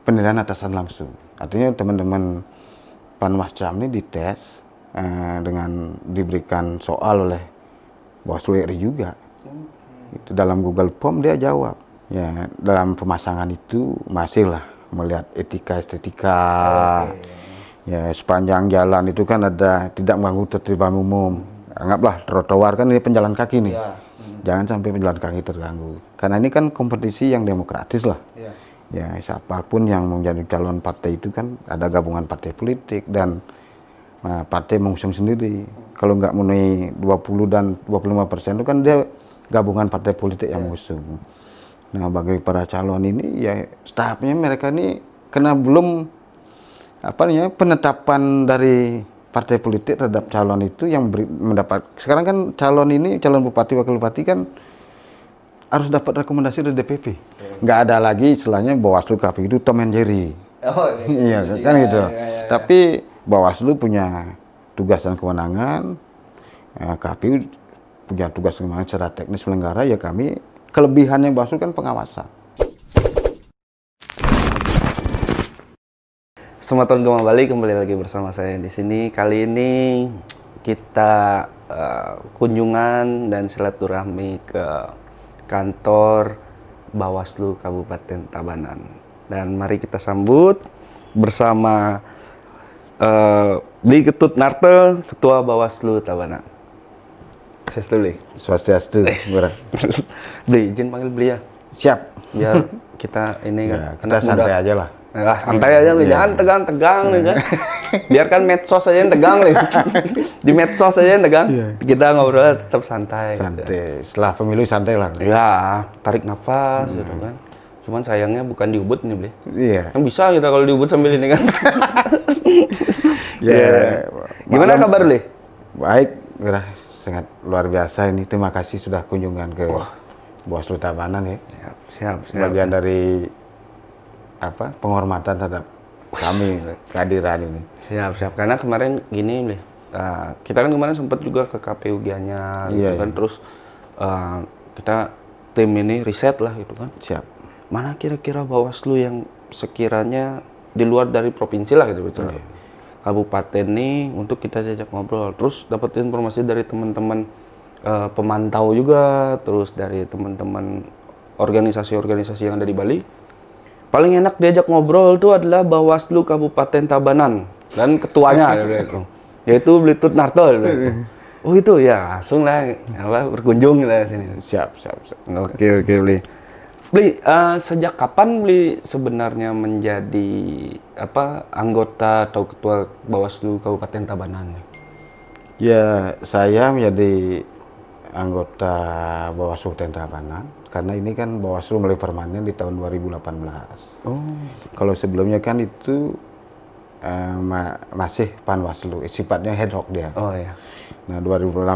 penilaian atasan langsung. Artinya teman-teman Panwascam ini dites dengan diberikan soal oleh Bawaslu RI juga. Itu dalam Google Form dia jawab. Ya, dalam pemasangan itu masih lah melihat etika estetika. Ya, sepanjang jalan itu kan ada tidak mengganggu ketertiban umum. Anggaplah trotoar kan ini penjalan kaki nih. Jangan sampai penjalan kaki terganggu. Karena ini kan kompetisi yang demokratis lah. Ya, siapapun yang menjadi calon partai itu kan ada gabungan partai politik dan partai mengusung sendiri. Kalau nggak memenuhi 20 dan 25% itu kan dia gabungan partai politik yang mengusung. Nah, bagi para calon ini ya tahapnya mereka ini kena belum penetapan dari partai politik terhadap calon itu yang mendapat. Sekarang kan calon bupati wakil bupati kan harus dapat rekomendasi dari DPP. Nggak ada lagi istilahnya Bawaslu KPU itu Tom and Jerry. Iya kan gitu. Tapi Bawaslu punya tugas dan kewenangan, KPU punya tugas dan kewenangan secara teknis penyelenggara, ya kami kelebihannya Bawaslu kan pengawasan. Selamat tahun kembali lagi bersama saya di sini. Kali ini kita kunjungan dan silaturahmi ke kantor Bawaslu Kabupaten Tabanan. Dan mari kita sambut bersama Bli Ketut Nartel, Ketua Bawaslu Tabanan. Swastiastu. Bli, izin panggil Bli ya. Siap. Biar kita ini ya, kita santai aja lah. Nah, santai aja nih, jangan tegang-tegang nih kan. Biarkan medsos aja yang tegang nih. Di medsos aja yang tegang. Kita ngobrol tetap santai. Santai. Gitu. Setelah pemilu santai lah. Ya, tarik nafas gitu kan. Cuman sayangnya bukan diubut nih, Bli. Iya. Kan bisa kita kalau diubut sambil ini kan. Ya. Gimana kabar, Bli? Baik, sangat luar biasa ini. Terima kasih sudah kunjungan ke Bawaslu Tabanan ya. Siap. Bagian dari penghormatan terhadap kami kehadiran ini. Siap. Karena kemarin gini, Bli. Kita kan kemarin sempat juga ke KPU Gianyar gitu kan. Terus kita tim ini riset lah gitu kan. Siap. Mana kira-kira Bawaslu yang sekiranya di luar dari provinsi lah gitu misalnya. Kabupaten nih untuk kita jajak ngobrol. Terus dapat informasi dari teman-teman pemantau juga, terus dari teman-teman organisasi-organisasi yang ada di Bali. Paling enak diajak ngobrol itu adalah Bawaslu Kabupaten Tabanan dan ketuanya yaitu Bli Ketut Nartel. Oh itu ya, langsung lah berkunjung lah sini. Siap. Oke Bli. Bli, sejak kapan Bli sebenarnya menjadi anggota atau ketua Bawaslu Kabupaten Tabanan? Ya, saya menjadi anggota Bawaslu Kabupaten Tabanan karena ini kan Bawaslu mulai permanen di tahun 2018. Kalau sebelumnya kan itu masih Panwaslu, sifatnya ad hoc dia. Nah, 2018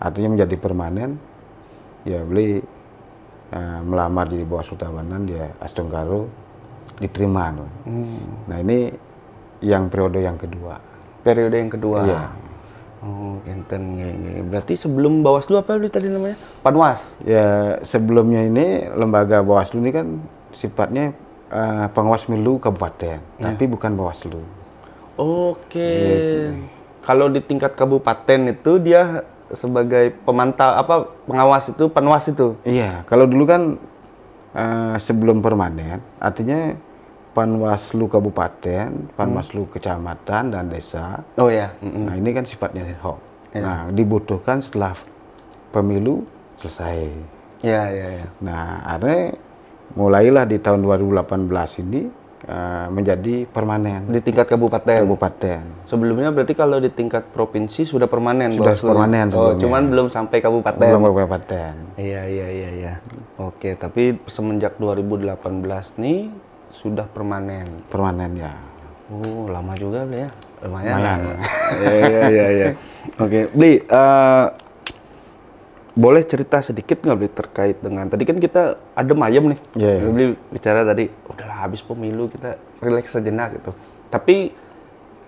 artinya menjadi permanen. Ya, Bli melamar jadi Bawaslu Tabanan, dia Astonggaro diterima. Nah, ini yang periode yang kedua. Iya. Oh, enten ya. Berarti sebelum Bawaslu apa Bli tadi namanya? Panwas. Ya, sebelumnya ini lembaga Bawaslu ini kan sifatnya pengawas milu kabupaten, tapi bukan Bawaslu. Oke. Kalau di tingkat kabupaten itu dia sebagai pemantau pengawas itu Panwas itu. Iya, kalau dulu kan sebelum permanen artinya Panwaslu Kabupaten, Panwaslu Kecamatan dan Desa. Nah, ini kan sifatnya ad hoc. Nah, dibutuhkan setelah pemilu selesai. Iya. Nah, akhirnya mulailah di tahun 2018 ini menjadi permanen di tingkat kabupaten. Sebelumnya berarti kalau di tingkat provinsi sudah permanen. Sudah permanen. Cuman belum sampai kabupaten. Belum kabupaten. Iya. Oke, tapi semenjak 2018 nih sudah permanen. Permanen ya. Lama juga Bli ya. Lumayan. Iya. Oke, Bli, boleh cerita sedikit nggak Bli terkait dengan tadi kan kita adem ayem nih. Bli bicara tadi udahlah habis pemilu kita rileks sejenak gitu. Tapi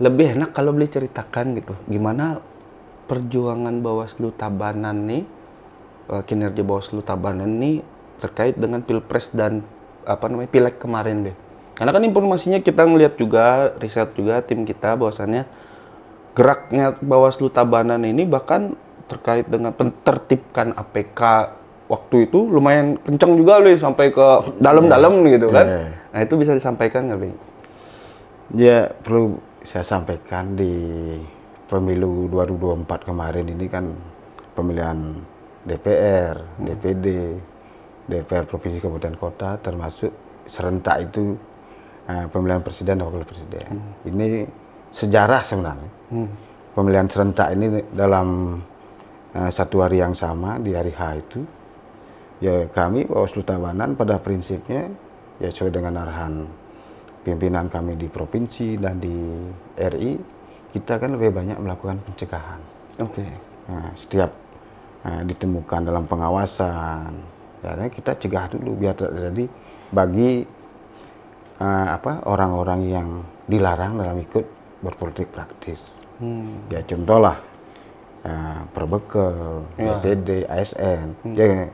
lebih enak kalau Bli ceritakan gitu gimana perjuangan Bawaslu Tabanan nih, kinerja Bawaslu Tabanan nih terkait dengan Pilpres dan pileg kemarin deh. Karena kan informasinya kita ngelihat juga, riset juga tim kita bahwasannya geraknya Bawaslu Tabanan ini bahkan terkait dengan pentertibkan APK waktu itu lumayan kencang juga loh sampai ke dalam-dalam gitu kan. Nah itu bisa disampaikan nggak, Bing? Ya perlu saya sampaikan di pemilu 2024 kemarin ini kan pemilihan DPR, DPD, DPR Provinsi Kabupaten Kota termasuk serentak itu pemilihan presiden dan wakil presiden. Ini sejarah sebenarnya. Pemilihan serentak ini dalam satu hari yang sama di hari H itu, ya kami Bawaslu Tabanan pada prinsipnya ya sesuai dengan arahan pimpinan kami di provinsi dan di RI, kita kan lebih banyak melakukan pencegahan. Nah, setiap ditemukan dalam pengawasan, karena kita cegah dulu biar tidak terjadi bagi orang-orang yang dilarang dalam ikut berpolitik praktis. Ya contohlah Perbekel, DPD, ASN. Ya,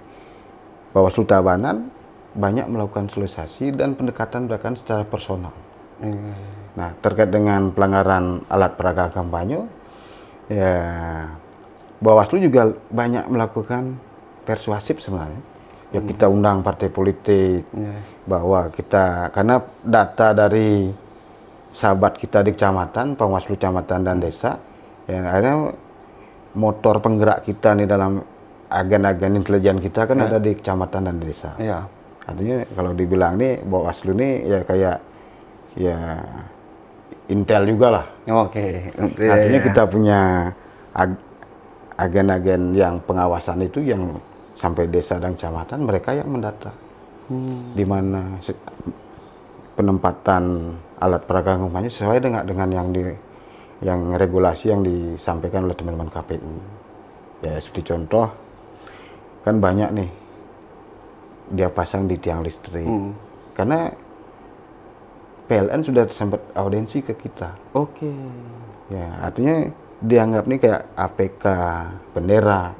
Bawaslu Tabanan banyak melakukan sosialisasi dan pendekatan secara personal. Nah, terkait dengan pelanggaran alat peraga kampanye, ya Bawaslu juga banyak melakukan persuasif sebenarnya. Ya kita undang partai politik bahwa kita, karena data dari sahabat kita di kecamatan, Bawaslu kecamatan dan desa, ya akhirnya motor penggerak kita nih dalam agen-agen intelijen kita kan ada di kecamatan dan desa. Artinya kalau dibilang nih Bawaslu ini ya kayak ya Intel juga lah. Artinya kita punya agen-agen yang pengawasan itu yang sampai desa dan kecamatan, mereka yang mendata di mana penempatan alat peraga kampanye sesuai dengan yang regulasi yang disampaikan oleh teman-teman KPU. Ya seperti contoh kan banyak nih dia pasang di tiang listrik karena PLN sudah sempat audiensi ke kita. Ya artinya dianggap nih kayak APK bendera,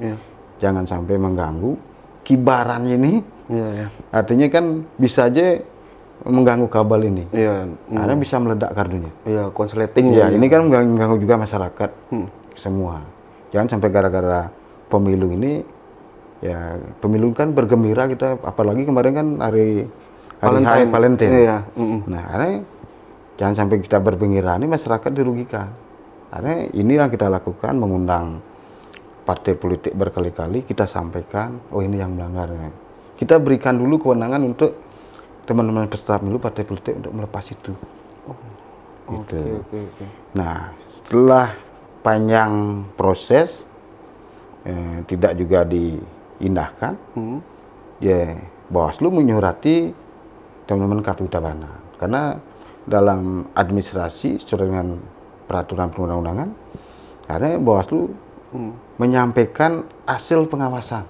jangan sampai mengganggu kibaran ini. Artinya kan bisa aja mengganggu kabel ini, karena bisa meledak kardunya. Konsleting. Ya ini kan mengganggu juga masyarakat semua. Jangan sampai gara-gara pemilu ini. Ya, pemilu kan bergembira kita, apalagi kemarin kan hari Valentine. Nah, karena jangan sampai kita bergembira ini masyarakat dirugikan. Karena inilah kita lakukan, mengundang partai politik berkali-kali, kita sampaikan, oh ini yang melanggar. Kita berikan dulu kewenangan untuk teman-teman peserta pemilu partai politik untuk melepas itu. Nah, setelah panjang proses, tidak juga diindahkan, ya Bawaslu menyurati teman-teman KPU Tabanan karena dalam administrasi sesuai dengan peraturan perundang-undangan, karena Bawaslu menyampaikan hasil pengawasan.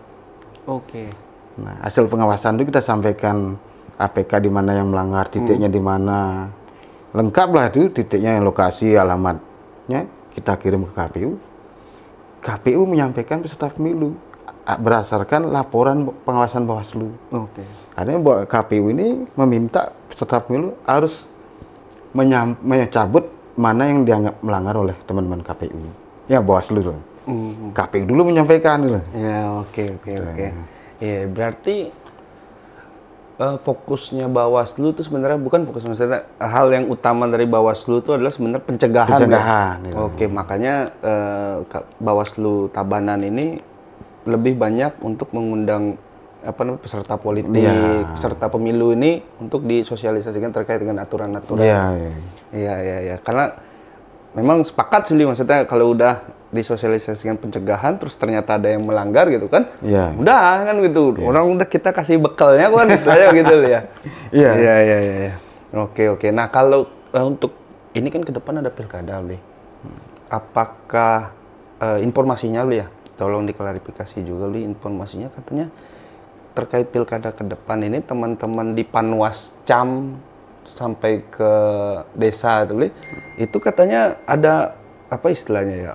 Nah, hasil pengawasan itu kita sampaikan APK di mana yang melanggar, titiknya di mana, lengkap lah itu titiknya, lokasi, alamatnya kita kirim ke KPU. KPU menyampaikan peserta pemilu berdasarkan laporan pengawasan Bawaslu. Artinya KPU ini meminta peserta pemilu harus mencabut mana yang dianggap melanggar oleh teman-teman KPU. Ya Bawaslu loh. KPU dulu menyampaikan loh. Ya berarti fokusnya Bawaslu itu sebenarnya bukan fokus, maksudnya hal yang utama dari Bawaslu itu adalah sebenarnya pencegahan. Makanya Bawaslu Tabanan ini lebih banyak untuk mengundang peserta politik, peserta pemilu ini untuk disosialisasikan terkait dengan aturan-aturan. Karena memang sepakat sih, maksudnya kalau udah disosialisasikan pencegahan terus ternyata ada yang melanggar gitu kan, udah kan gitu, orang udah kita kasih bekalnya kan istilahnya gitu ya. Oke. Nah kalau untuk ini kan ke depan ada pilkada, apakah informasinya ya, tolong diklarifikasi juga informasinya, katanya terkait pilkada ke depan ini teman-teman di Panwascam sampai ke desa itu katanya ada apa istilahnya ya,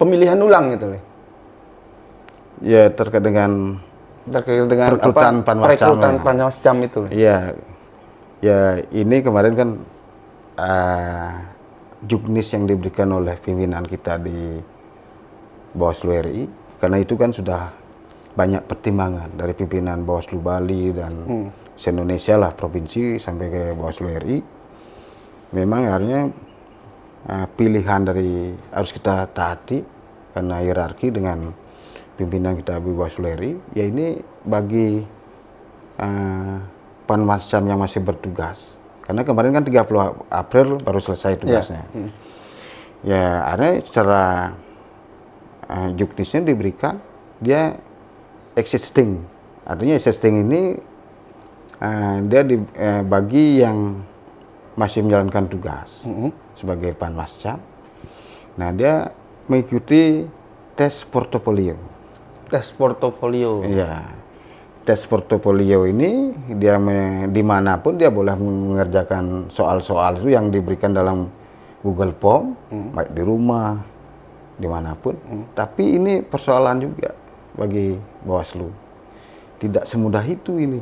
pemilihan ulang gitu Ya terkait dengan perekrutan Panwascam itu. Iya, Ya ini kemarin kan juknis yang diberikan oleh pimpinan kita di Bawaslu RI, karena itu kan sudah banyak pertimbangan dari pimpinan Bawaslu Bali dan se-Indonesia lah, provinsi sampai ke Bawaslu RI. Memang akhirnya pilihan dari harus kita taati karena hierarki dengan pimpinan kita di Bawaslu RI. Ya ini bagi Panwascam yang masih bertugas. Karena kemarin kan 30 April baru selesai tugasnya. Ya, akhirnya secara juknisnya diberikan dia existing. Artinya existing ini dia bagi yang masih menjalankan tugas sebagai Panwascam. Nah, dia mengikuti tes portofolio. Tes portofolio. Iya. Tes portofolio ini dia dimanapun dia boleh mengerjakan soal-soal itu yang diberikan dalam Google Form, baik di rumah, dimanapun. Tapi ini persoalan juga bagi Bawaslu. Tidak semudah itu ini.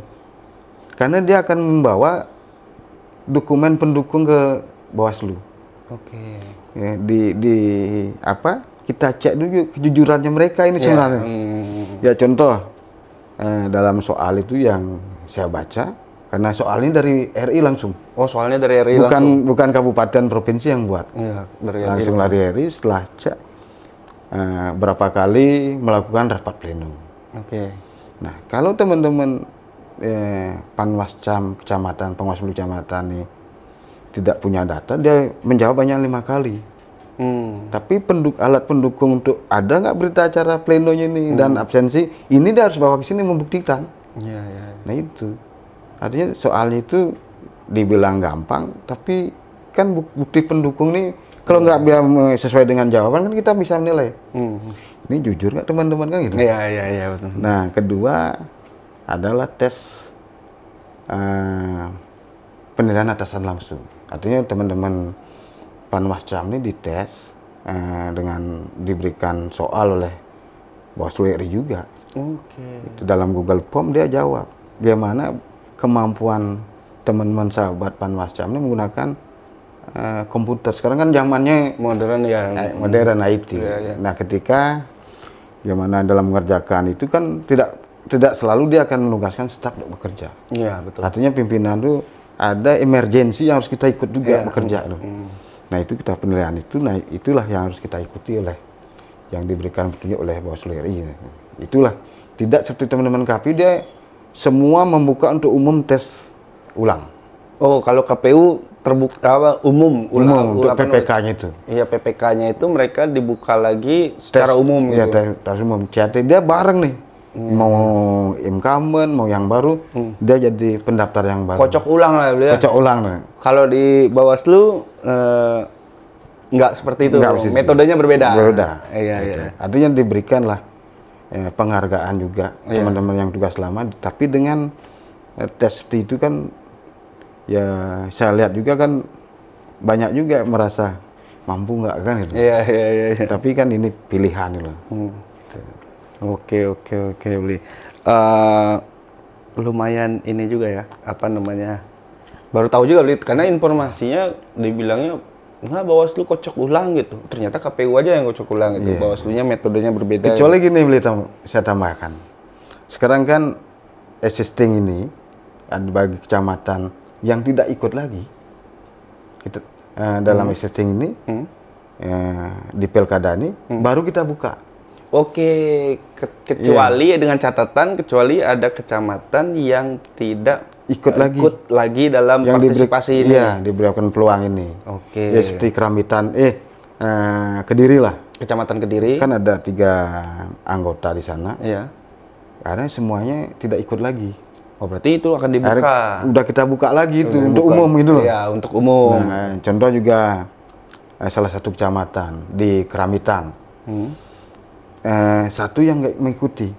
Karena dia akan membawa dokumen pendukung ke Bawaslu. Oke. Ya, kita cek dulu kejujurannya mereka ini sebenarnya. Ya contoh, dalam soal itu yang saya baca, karena soal ini dari RI langsung. Oh, soalnya dari RI langsung? Bukan kabupaten provinsi yang buat. Iya, dari RI langsung dari RI setelah cek berapa kali melakukan rapat pleno. Oke. Nah, kalau teman-teman Panwascam kecamatan, Panwaslu kecamatan ini tidak punya data, dia menjawab hanya 5 kali. Tapi alat pendukung untuk ada nggak berita acara plenonya ini dan absensi, ini dia harus bawa ke sini membuktikan. Nah itu, artinya soalnya itu dibilang gampang, tapi kan bukti pendukung nih kalau nggak sesuai dengan jawaban kan kita bisa menilai. Ini jujur nggak teman-teman kan gitu? Iya betul. Nah kedua adalah tes penilaian atasan langsung. Artinya teman-teman Panwascam ini dites dengan diberikan soal oleh Bawaslu RI juga. Itu dalam Google Form dia jawab bagaimana kemampuan teman-teman sahabat Panwascam ini menggunakan komputer. Sekarang kan zamannya modern ya. Modern IT. Nah ketika bagaimana dalam mengerjakan itu kan tidak selalu dia akan menugaskan staf untuk bekerja. Iya betul. Artinya pimpinan itu ada emergensi yang harus kita ikut juga bekerja. Nah itu kita penilaian itu, nah itulah yang harus kita ikuti oleh yang diberikan petunjuk oleh Bawaslu RI. Itulah tidak seperti teman-teman KPU dia semua membuka untuk umum tes ulang. Oh kalau KPU terbuka umum untuk PPK-nya itu. Iya PPK-nya itu mereka dibuka lagi secara umum. Iya tes umum. CAT dia bareng nih. Mau incumbent, mau yang baru, dia jadi pendaftar yang baru. Kocok ulang lah beliau. Kocok ulang lah. Kalau di Bawaslu nggak seperti itu. Metodenya berbeda. Iya. Artinya diberikan lah penghargaan juga teman-teman yang tugas lama. Tapi dengan tes itu kan, ya saya lihat juga kan banyak juga merasa mampu nggak kan itu. Iya. Tapi kan ini pilihan loh. Oke Beli. Lumayan ini juga ya, apa namanya? Baru tahu juga Beli, karena informasinya dibilangnya nggak Bawaslu kocok ulang gitu. Ternyata KPU aja yang kocok ulang gitu. Bawaslunya metodenya berbeda. Kecuali gini Beli, saya tambahkan. Sekarang kan existing ini ada bagi kecamatan yang tidak ikut lagi. Kita dalam existing ini di Pilkada ini baru kita buka. Oke, kecuali dengan catatan kecuali ada kecamatan yang tidak ikut lagi dalam yang partisipasi ini. Iya, diberikan peluang ini. Oke. Ya, seperti Keramitan, Kediri lah. Kecamatan Kediri. Kan ada 3 anggota di sana. Iya. Karena semuanya tidak ikut lagi. Oh, berarti itu akan dibuka. Udah kita buka lagi itu untuk umum itu loh. Iya, untuk umum. Nah, contoh juga salah satu kecamatan di Keramitan. Satu yang nggak mengikuti.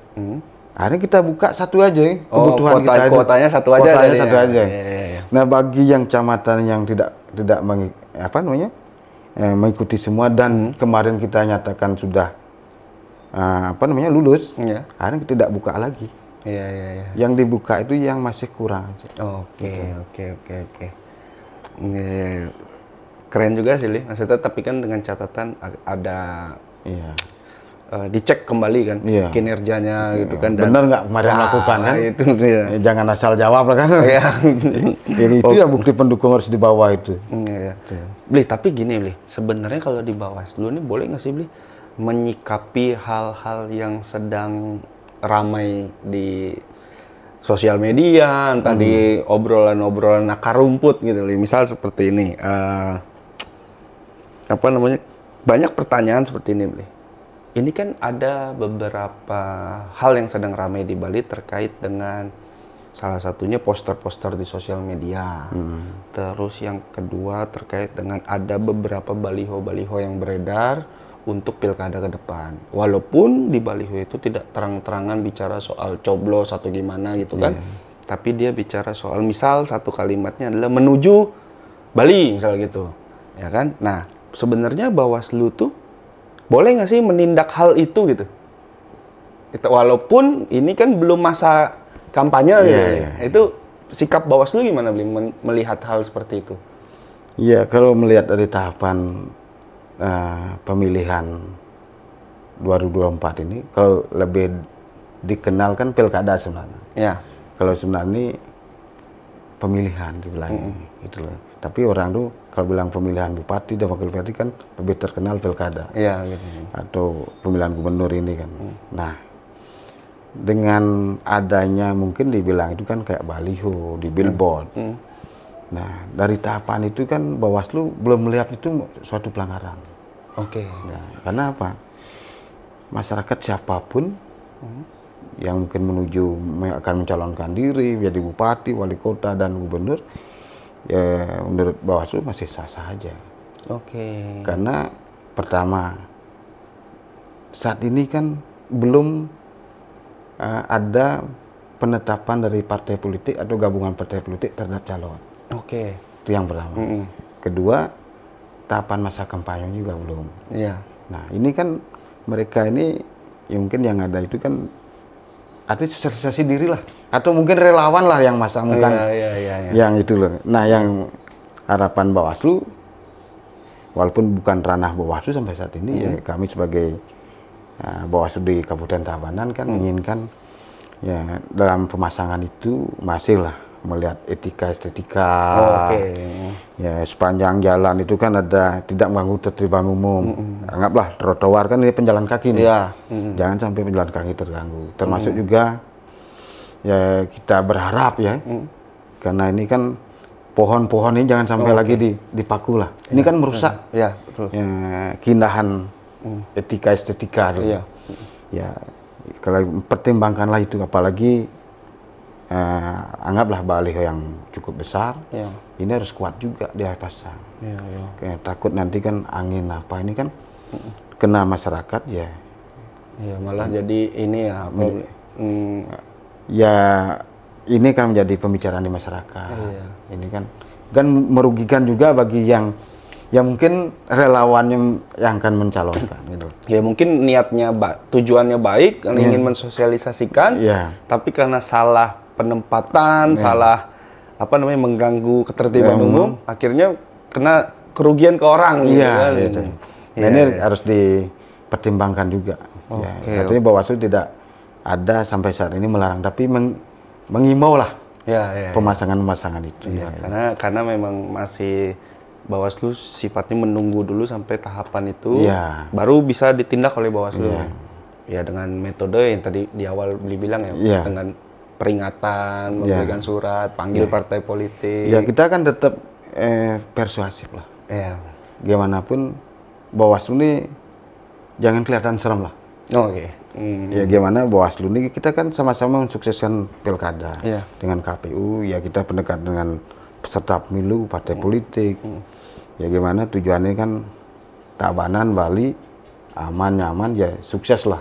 Akhirnya kita buka satu aja kebutuhan kita. Kuotanya satu aja. Kuotanya satu aja. Iya. Nah bagi yang kecamatan yang tidak mengikuti semua dan kemarin kita nyatakan sudah lulus, akhirnya kita tidak buka lagi. Iya, iya, iya. Yang dibuka itu yang masih kurang aja. Oke. Iya. Keren juga sih, Li. Maksudnya tapi kan dengan catatan ada Iya. dicek kembali kan Iya. kinerjanya gitu kan. Bener nggak kemarin melakukan kan? Itu ya. Jangan asal jawab lah kan. Iya. Jadi itu ya bukti pendukung harus dibawa itu. Iya. Bli, tapi gini Bli, sebenarnya kalau di Bawaslu ini boleh nggak sih Bli menyikapi hal-hal yang sedang ramai di sosial media, entah di obrolan-obrolan akar rumput gitu, Bli. Misal seperti ini, apa namanya? Banyak pertanyaan seperti ini, Bli. Ini kan ada beberapa hal yang sedang ramai di Bali terkait dengan salah satunya poster-poster di sosial media. Terus yang kedua terkait dengan ada beberapa baliho-baliho yang beredar untuk pilkada ke depan. Walaupun di baliho itu tidak terang-terangan bicara soal coblos atau gimana gitu kan. Tapi dia bicara soal misal satu kalimatnya adalah menuju Bali misal gitu. Ya kan? Nah, sebenarnya Bawaslu tuh boleh nggak sih menindak hal itu gitu? Walaupun ini kan belum masa kampanye gitu. Itu sikap Bawaslu gimana Bli melihat hal seperti itu? Iya, kalau melihat dari tahapan pemilihan 2024 ini, kalau lebih dikenal kan pilkada sebenarnya. Ya. Kalau sebenarnya ini pemilihan dibilangnya, gitu loh. Tapi orang tuh kalau bilang pemilihan bupati dan wakil bupati kan lebih terkenal pilkada. Iya, gitu. Atau pemilihan gubernur ini kan. Nah, dengan adanya mungkin dibilang itu kan kayak baliho di billboard. Nah, dari tahapan itu kan Bawaslu belum melihat itu suatu pelanggaran. Oke. Nah, karena apa? Masyarakat siapapun yang mungkin akan mencalonkan diri jadi bupati, wali kota dan gubernur, ya menurut Bawaslu masih sah-sah aja. Oke. Karena pertama, saat ini kan belum ada penetapan dari partai politik atau gabungan partai politik terhadap calon. Oke. Itu yang pertama. Kedua, tahapan masa kampanye juga belum. Iya. Nah, ini kan mereka ini ya mungkin yang ada itu kan artinya sosialisasi diri lah, atau mungkin relawan lah yang masang bukan yang itu loh. Nah, yang harapan Bawaslu, walaupun bukan ranah Bawaslu sampai saat ini, ya kami sebagai Bawaslu di Kabupaten Tabanan kan menginginkan ya dalam pemasangan itu masih lah melihat etika estetika. Ya sepanjang jalan itu kan ada tidak mengganggu ketertiban umum. Anggaplah trotoar kan ini penjalan kaki nih. Jangan sampai penjalan kaki terganggu. Termasuk juga ya kita berharap ya, karena ini kan pohon-pohon ini jangan sampai lagi dipaku lah. Ini kan merusak keindahan etika estetika. Ya kalau pertimbangkanlah itu, apalagi anggaplah baliho yang cukup besar, ini harus kuat juga dia pasang. Kayak takut nanti kan angin apa ini kan kena masyarakat ya. Ya malah jadi ini ya. Ya ini kan menjadi pembicaraan di masyarakat. Ini kan merugikan juga bagi yang mungkin relawan yang akan mencalonkan gitu. Ya mungkin niatnya tujuannya baik, ingin mensosialisasikan, tapi karena salah penempatan, salah apa namanya mengganggu ketertiban umum, akhirnya kena kerugian ke orang gitu kan. Nah, ini harus dipertimbangkan juga. Artinya Bawaslu tidak ada sampai saat ini melarang, tapi mengimbau lah pemasangan-pemasangan itu. Karena memang masih Bawaslu sifatnya menunggu dulu sampai tahapan itu, baru bisa ditindak oleh Bawaslu. Ya dengan metode yang tadi di awal bilang ya, dengan peringatan, memberikan surat, panggil partai politik. Ya kita kan tetap persuasif lah. Gimana pun Bawaslu ini jangan kelihatan serem lah. Ya gimana Bawaslu ini kita kan sama-sama mensukseskan pilkada dengan KPU. Ya kita pendekat dengan peserta pemilu, partai politik. Ya gimana tujuannya kan Tabanan, Bali aman nyaman ya sukses lah.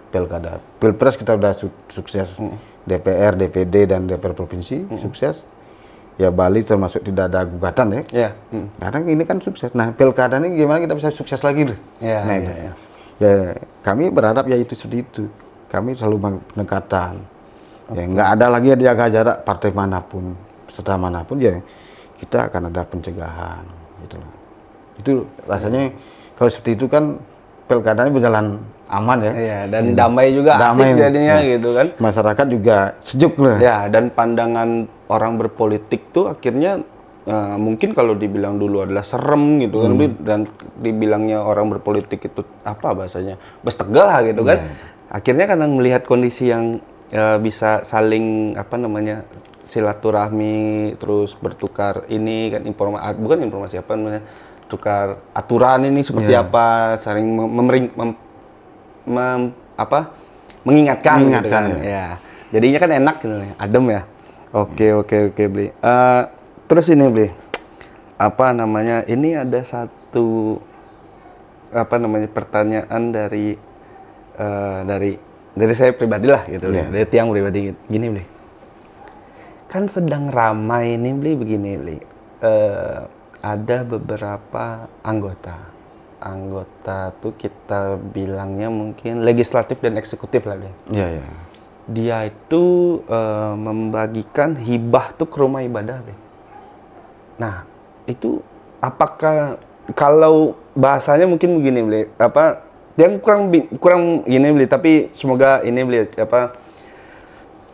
Pilkada, pilpres kita udah sukses. DPR, DPD dan DPR provinsi sukses. Ya Bali termasuk tidak ada gugatan ya. Karena ini kan sukses. Nah pilkada ini gimana kita bisa sukses lagi deh. Ya kami berharap ya itu seperti itu. Kami selalu pendekatan. Ya nggak ada lagi jaga jarak partai manapun, peserta manapun ya kita akan ada pencegahan gitu loh. Itu rasanya kalau seperti itu kan pilkadanya berjalan aman ya. Iya, dan damai juga, damai asik jadinya ya. gitu kan. Masyarakat juga sejuk lah. Ya, dan pandangan orang berpolitik tuh akhirnya mungkin kalau dibilang dulu adalah serem gitu kan, dan dibilangnya orang berpolitik itu apa bahasanya, bestegal lah gitu kan. Akhirnya karena melihat kondisi yang bisa saling apa namanya silaturahmi, terus bertukar ini kan bukan informasi apa namanya, tukar aturan ini seperti apa, saling mengingatkan gitu kan. Ya. Jadinya kan enak gitu nih, adem ya. Oke, Bli. Terus ini Bli, apa namanya? Ini ada satu apa namanya pertanyaan dari saya pribadi lah gitu, dari tiang pribadi. Gini Bli, kan sedang ramai ini Bli, begini Bli. Ada beberapa anggota tuh kita bilangnya mungkin legislatif dan eksekutif lah Bli. Iya. Dia itu membagikan hibah tuh ke rumah ibadah Bli. Nah, itu apakah kalau bahasanya mungkin begini Bli, apa yang kurang gini Bli, tapi semoga ini Bli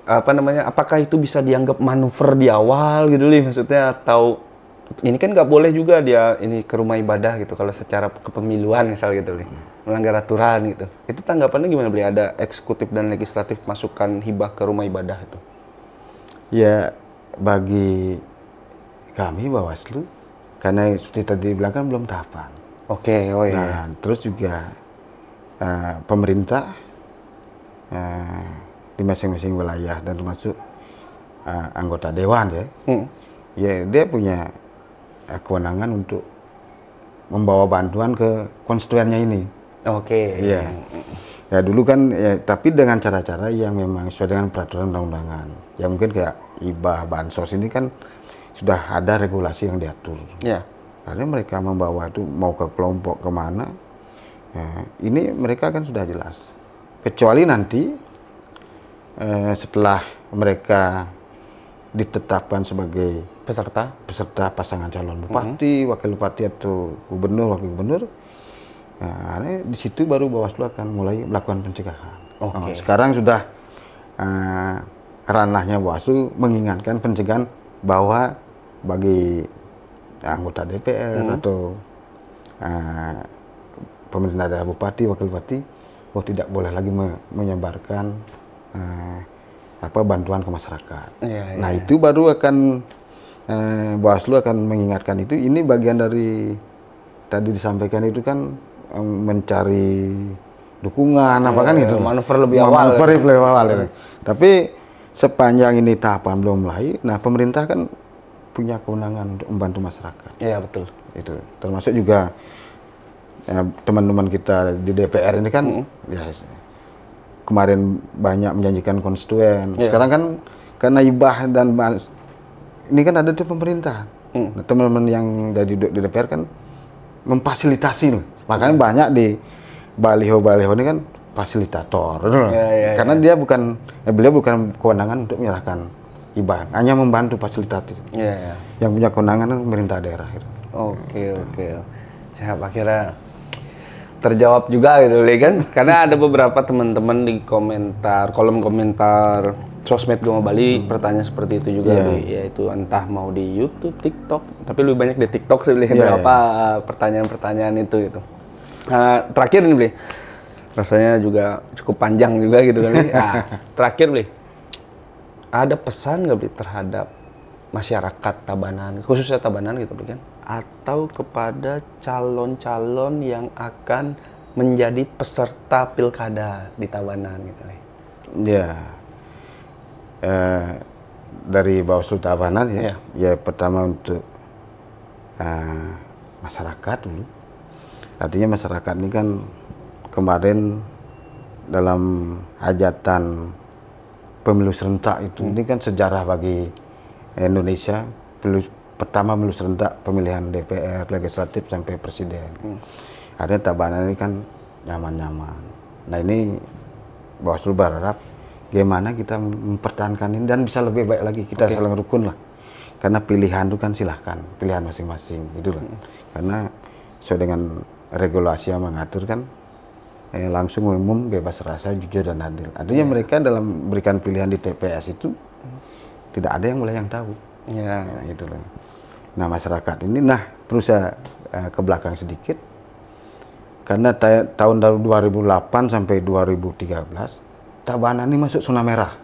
apa namanya, apakah itu bisa dianggap manuver di awal gitu Bli, maksudnya, atau ini kan nggak boleh juga dia ini ke rumah ibadah gitu kalau secara kepemiluan misal gitu Bli, melanggar aturan gitu. Itu tanggapannya gimana Bli, ada eksekutif dan legislatif masukkan hibah ke rumah ibadah itu? Ya, bagi kami Bawaslu, karena seperti tadi bilang kan belum tahapan. Oke, oh iya. Nah, terus juga pemerintah di masing-masing wilayah dan termasuk anggota dewan ya, ya dia punya kewenangan untuk membawa bantuan ke konstituennya ini. Oke. Iya. Ya dulu kan, ya, tapi dengan cara-cara yang memang sesuai dengan peraturan undang-undangan. Ya mungkin kayak hibah, bansos ini kan sudah ada regulasi yang diatur. Iya. Karena mereka membawa itu mau ke kelompok kemana, ya, ini mereka kan sudah jelas. Kecuali nanti setelah mereka ditetapkan sebagai peserta pasangan calon bupati, wakil bupati atau gubernur, wakil gubernur, nah, di situ baru Bawaslu akan mulai melakukan pencegahan. Sekarang sudah ranahnya Bawaslu mengingatkan pencegahan bahwa bagi anggota DPR atau pemerintah daerah, bupati, wakil bupati, tidak boleh lagi menyebarkan bantuan ke masyarakat. Nah itu baru akan Bawaslu akan mengingatkan itu. Ini bagian dari tadi disampaikan itu kan mencari dukungan apa kan gitu. Manuver lebih awal. Tapi sepanjang ini tahapan belum mulai, nah pemerintah kan punya kewenangan untuk membantu masyarakat. Iya betul. Itu termasuk juga teman-teman kita di DPR ini kan ya kemarin banyak menjanjikan konstituen. Sekarang kan karena hibah dan ini kan ada di pemerintah. Nah, teman-teman yang di DPR kan memfasilitasi loh. Makanya banyak di baliho-baliho ini kan fasilitator. Karena dia beliau bukan kewenangan untuk menyerahkan hibah, hanya membantu fasilitatif. Yang punya kewenangan kan pemerintah daerah. Oke. Siap, akhirnya terjawab juga gitu kan, karena ada beberapa teman-teman di kolom komentar sosmed Gema Bali pertanyaan seperti itu juga, yaitu entah mau di YouTube, TikTok, tapi lebih banyak di TikTok sih beberapa pertanyaan-pertanyaan itu gitu. Terakhir nih Bli, rasanya juga cukup panjang juga gitu kan Bli. Terakhir Bli, ada pesan nggak Bli terhadap masyarakat Tabanan, khususnya Tabanan gitu kan, atau kepada calon-calon yang akan menjadi peserta pilkada di Tabanan gitu nih? Ya, dari Bawaslu Tabanan ya pertama untuk masyarakat dulu. Artinya masyarakat ini kan kemarin dalam hajatan pemilu serentak itu, ini kan sejarah bagi Indonesia, pertama pemilu serentak pemilihan DPR, legislatif sampai presiden. Artinya Tabanan ini kan nyaman-nyaman. Nah ini Bawaslu berharap gimana kita mempertahankan ini dan bisa lebih baik lagi, kita saling rukun lah. Karena pilihan itu kan silahkan, pilihan masing-masing gitu loh. Karena sesuai dengan regulasi yang mengatur kan langsung, umum, bebas rasa, jujur dan adil. Artinya mereka dalam berikan pilihan di TPS itu tidak ada yang mulai yang tahu. Nah, gitu loh. Nah, masyarakat ini, perlu saya ke belakang sedikit. Karena tahun 2008 sampai 2013 Tabanan ini masuk zona merah.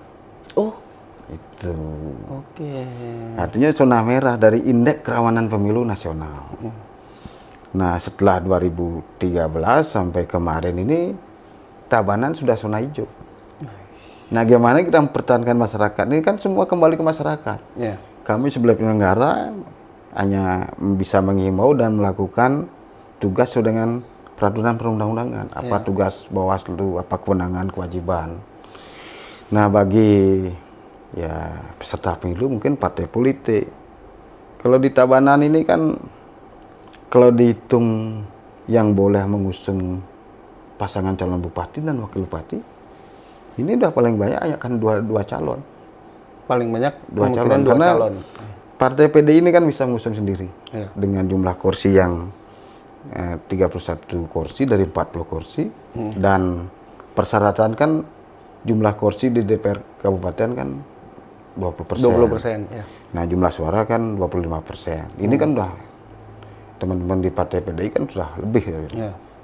Oh, itu. Oke. Artinya zona merah dari Indeks Kerawanan Pemilu Nasional. Nah, setelah 2013 sampai kemarin ini Tabanan sudah zona hijau. Nah, gimana kita mempertahankan masyarakat ini kan semua kembali ke masyarakat. Kami sebagai penyelenggara hanya bisa menghimbau dan melakukan tugas sesuai dengan peraturan perundang-undangan. Apa tugas Bawaslu, apa kewenangan, kewajiban. Nah, bagi peserta pemilu mungkin partai politik. Kalau di Tabanan ini kan kalau dihitung yang boleh mengusung pasangan calon bupati dan wakil bupati, ini udah paling banyak kan dua calon. Paling banyak dua calon. Karena partai PDI ini kan bisa mengusung sendiri dengan jumlah kursi yang 31 kursi dari 40 kursi dan persyaratan kan jumlah kursi di DPR kabupaten kan 20%. 20%, ya. Nah, jumlah suara kan 25%. Ini kan udah teman-teman di partai PDI kan sudah lebih.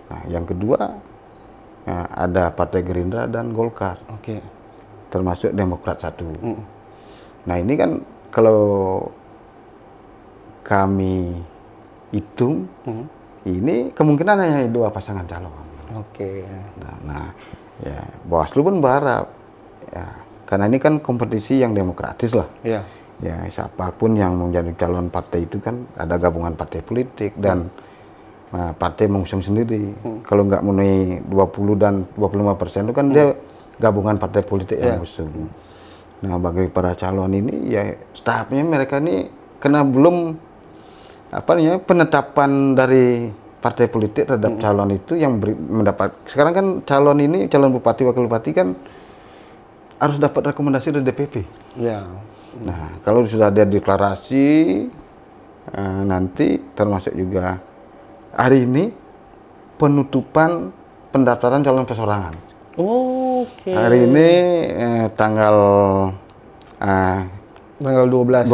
Nah, yang kedua ada Partai Gerindra dan Golkar. Termasuk Demokrat 1. Nah, ini kan kalau kami hitung ini kemungkinan hanya 2 pasangan calon. Nah, Bawaslu pun berharap karena ini kan kompetisi yang demokratis lah. Siapapun yang menjadi calon partai itu kan ada gabungan partai politik dan partai mengusung sendiri. Kalau nggak memenuhi 20 dan 25% itu kan dia gabungan partai politik yang mengusung. Nah, bagi para calon ini tahapnya mereka ini kena belum penetapan dari partai politik terhadap calon itu yang mendapat. Sekarang kan calon bupati, wakil bupati kan harus dapat rekomendasi dari DPP. Nah, kalau sudah ada deklarasi nanti termasuk juga hari ini penutupan pendaftaran calon perseorangan. Hari ini tanggal 12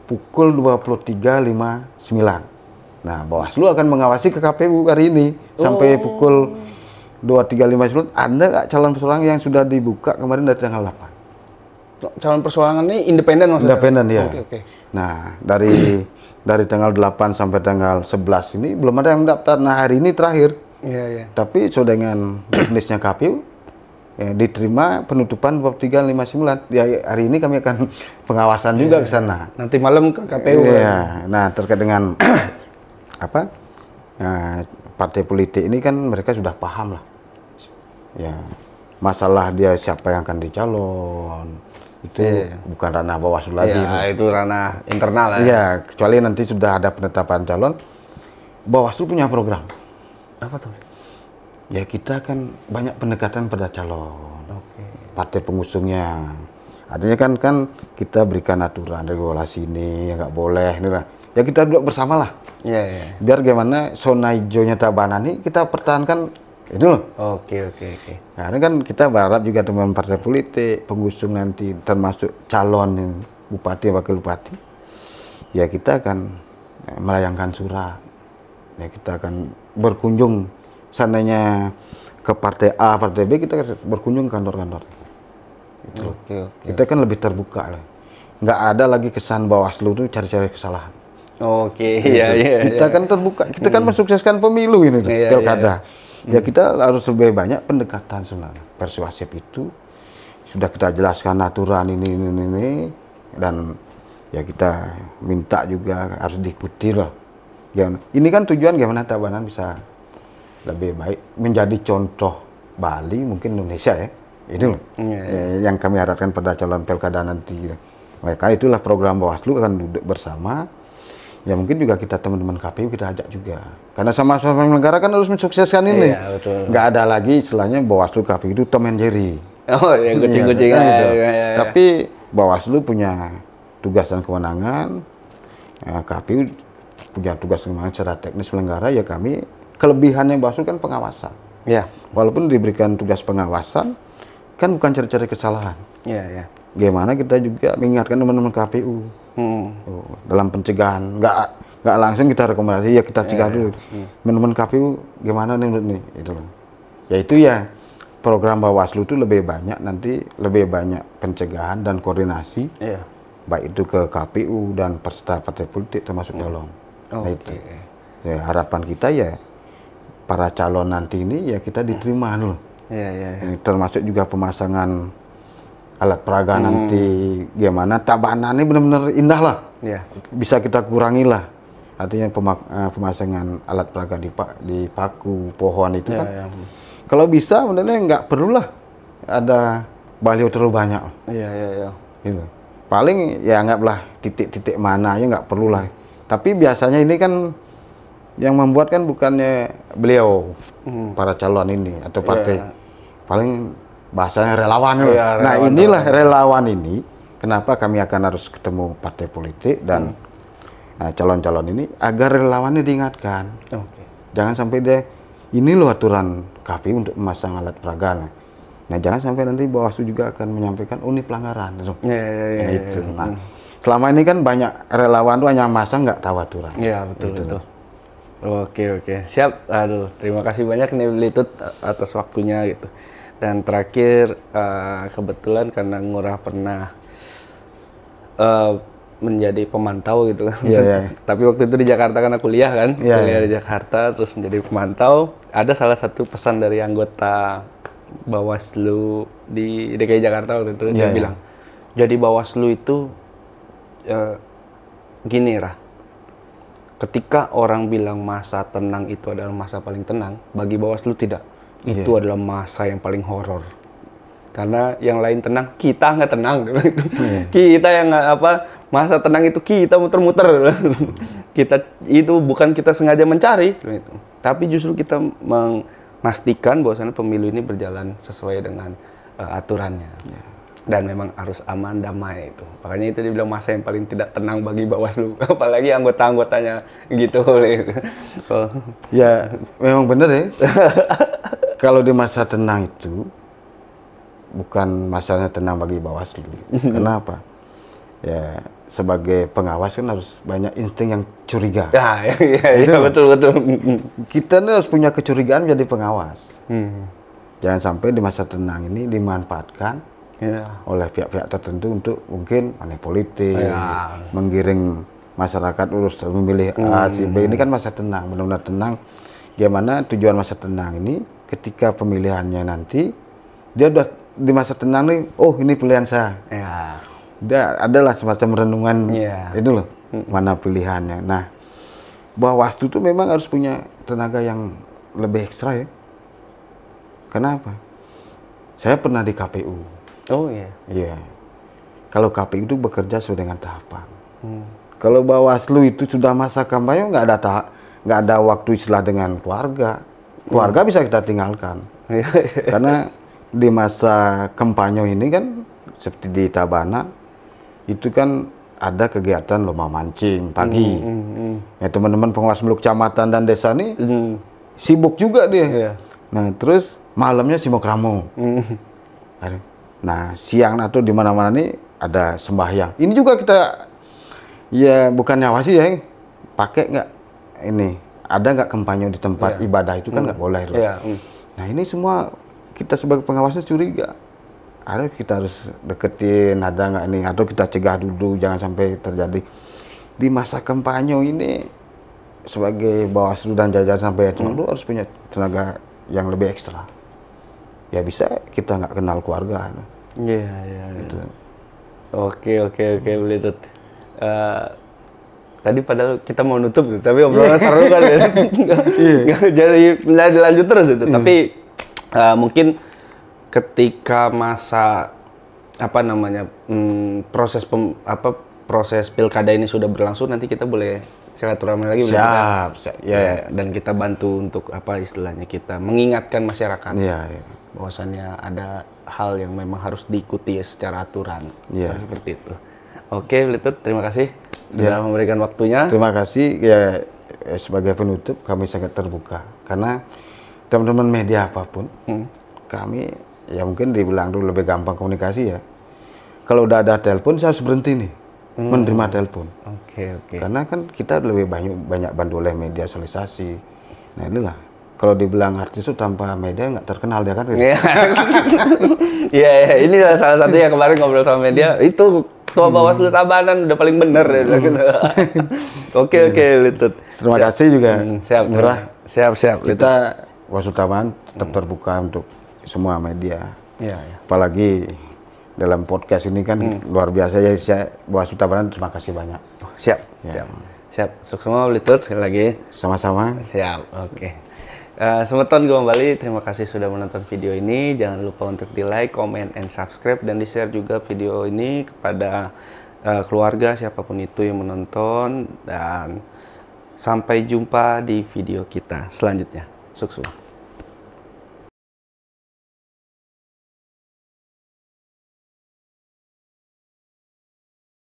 pukul 23.59. Nah, Bawaslu akan mengawasi ke KPU hari ini sampai pukul 23.59. Ada nggak calon perseorangan yang sudah dibuka kemarin dari tanggal 8? Calon perseorangan ini independen maksudnya? Independen, ya. Nah, dari tanggal 8 sampai tanggal 11 ini belum ada yang mendaftar. Nah, hari ini terakhir. Tapi so dengan listnya KPU diterima penutupan 23.59. Hari ini kami akan pengawasan juga ke sana. Nanti malam ke KPU. Nah, terkait dengan partai politik ini kan mereka sudah paham lah. Masalah dia siapa yang akan dicalon itu bukan ranah Bawaslu lagi. Itu ranah internal kecuali nanti sudah ada penetapan calon. Bawaslu punya program. Apa tuh? Kita kan banyak pendekatan pada calon. Partai pengusungnya. Artinya kan kita berikan aturan regulasi ini nggak boleh ini lah. Kita duduk bersama lah. Biar gimana zona hijaunya Tabanan ini kita pertahankan itu loh. Karena kan kita berharap juga teman partai politik pengusung nanti termasuk calon bupati wakil bupati. Kita akan melayangkan surat. Kita akan berkunjung seandainya ke partai A, partai B, kita berkunjung ke kantor-kantor. Kita kan lebih terbuka lah. Nggak ada lagi kesan Bawaslu itu cari-cari kesalahan. Kita kan terbuka, kita kan mensukseskan pemilu ini, pilkada. Kita harus lebih banyak pendekatan sebenarnya. Persuasif itu sudah kita jelaskan aturan ini dan kita minta juga harus diikuti lah. Ini kan tujuan gimana Tabanan bisa lebih baik menjadi contoh Bali mungkin Indonesia itu loh yang kami harapkan pada calon pilkada nanti. Maka itulah program Bawaslu akan duduk bersama. Mungkin juga kita teman-teman KPU kita ajak juga. Karena sama-sama negara kan harus mensukseskan ini. Nggak ada lagi istilahnya Bawaslu KPU itu Tom and Jerry. Oh, ya kucing-kucingan. Iya, gitu. Ya. Tapi Bawaslu punya tugas dan kewenangan, KPU punya tugas dan kewenangan secara teknis penyelenggara, ya kami kelebihannya Bawaslu kan pengawasan. Ya. Walaupun diberikan tugas pengawasan, kan bukan cari-cari kesalahan. Ya. Gimana kita juga mengingatkan teman-teman KPU dalam pencegahan, nggak langsung kita rekomendasi, ya kita cegah dulu. Teman-teman KPU gimana nih, itu loh. Yaitu ya program Bawaslu itu lebih banyak pencegahan dan koordinasi, baik itu ke KPU dan peserta partai politik termasuk calon. Nah, itu. Ya, harapan kita ya para calon nanti ini ya kita diterima loh. Termasuk juga pemasangan alat peraga nanti, gimana tabanannya benar-benar indah lah. Bisa kita kurangi lah. Artinya pemasangan alat peraga di paku pohon itu kan. Kalau bisa sebenarnya nggak perlulah ada baliho terlalu banyak. Gitu. Paling ya anggaplah titik-titik mana ya nggak perlulah. Tapi biasanya ini kan yang membuat kan bukannya beliau, para calon ini atau partai. Paling bahasanya relawan. Nah, inilah relawan ini. Kenapa kami akan harus ketemu partai politik dan calon-calon ini agar relawannya diingatkan. Jangan sampai ini loh aturan KPU untuk memasang alat peraga. Nah, jangan sampai nanti Bawaslu juga akan menyampaikan ini pelanggaran. Itu. Nah, selama ini kan banyak relawan tuh hanya masang nggak tahu aturan. Iya, betul. Oke. Siap. Aduh, terima kasih banyak nih Litut atas waktunya gitu. Dan terakhir kebetulan karena Ngurah pernah menjadi pemantau gitu kan. Tapi waktu itu di Jakarta karena kuliah kan, kuliah di Jakarta terus menjadi pemantau. Ada salah satu pesan dari anggota Bawaslu di DKI Jakarta waktu itu, dia bilang, jadi Bawaslu itu gini Rah, ketika orang bilang masa tenang itu adalah masa paling tenang, bagi Bawaslu tidak. Itu adalah masa yang paling horor. Karena yang lain tenang, kita nggak tenang. Kita yang masa tenang itu kita muter-muter. Kita itu bukan kita sengaja mencari, tapi justru kita memastikan bahwasannya pemilu ini berjalan sesuai dengan aturannya. Dan memang harus aman, damai itu. Makanya itu dibilang masa yang paling tidak tenang bagi Bawaslu. Apalagi anggota-anggotanya gitu. Ya, memang benar ya. Kalau di masa tenang itu bukan masalahnya tenang bagi Bawaslu. Kenapa? Ya, sebagai pengawas kan harus banyak insting yang curiga. Iya, betul. Kita nih harus punya kecurigaan menjadi pengawas. Jangan sampai di masa tenang ini dimanfaatkan oleh pihak-pihak tertentu untuk mungkin money politik, menggiring masyarakat urus memilih A, si B. Ini kan masa tenang, benar-benar tenang. Gimana tujuan masa tenang ini? Ketika pemilihannya nanti, dia udah di masa tenang nih, ini pilihan saya. Udah adalah semacam renungan itu loh, mana pilihannya. Nah, Bawaslu itu memang harus punya tenaga yang lebih ekstra ya. Kenapa? Saya pernah di KPU. Iya. Kalau KPU itu bekerja sesuai dengan tahapan. Kalau Bawaslu itu sudah masa kampanye nggak ada waktu istilah dengan keluarga. Keluarga bisa kita tinggalkan. Karena di masa kampanye ini kan seperti di Tabanan itu kan ada kegiatan lomba mancing pagi. Ya, teman-teman pengawas pemilu kecamatan dan desa ini sibuk juga dia. Nah, terus malamnya simok ramo. Nah, siang atau di mana-mana nih ada sembahyang. Ini juga kita ya bukan nyawasi ya. Pakai nggak ini? Ada nggak kampanye di tempat ibadah itu kan nggak boleh. Nah, ini semua kita sebagai pengawasnya curiga. Kita harus deketin, ada nggak ini, atau kita cegah dulu, jangan sampai terjadi. Di masa kampanye ini, sebagai Bawaslu dan jajaran sampai itu harus punya tenaga yang lebih ekstra. Ya bisa kita nggak kenal keluarga. Gitu. Oke, Litut. Tadi padahal kita mau nutup, tapi obrolan seru kan ya. Nggak jadi dilanjut terus itu. Tapi mungkin ketika masa proses proses pilkada ini sudah berlangsung, nanti kita boleh silaturahmi lagi. Siap. Ya. Dan kita bantu untuk apa istilahnya, kita mengingatkan masyarakat Ya. bahwasannya ada hal yang memang harus diikuti secara aturan. Ya. Seperti itu. Oke, Blitut, terima kasih sudah memberikan waktunya. Terima kasih. Ya, sebagai penutup kami sangat terbuka karena teman-teman media apapun, kami ya mungkin dibilang dulu lebih gampang komunikasi ya. Kalau udah ada telepon saya harus berhenti nih menerima telepon. Oke. Karena kan kita lebih banyak bantu oleh media sosialisasi. Nah inilah kalau dibilang artis itu tanpa media nggak terkenal dia kan. Iya, ini salah satu yang kemarin ngobrol sama media itu. Ketua Bawaslu Tabanan udah paling bener ya. Oke, Litut. Terima kasih juga. Siap, Murah. Siap. Kita Bawaslu Tabanan tetap terbuka untuk semua media. Iya. Apalagi dalam podcast ini kan luar biasa ya. Saya Bawaslu Tabanan terima kasih banyak. Siap. Sukses semua Litut sekali lagi. Sama-sama. Siap. Oke. Semeton gue kembali, terima kasih sudah menonton video ini. Jangan lupa untuk di like, comment, and subscribe, dan di share juga video ini kepada keluarga siapapun itu yang menonton. Dan sampai jumpa di video kita selanjutnya. Sukses.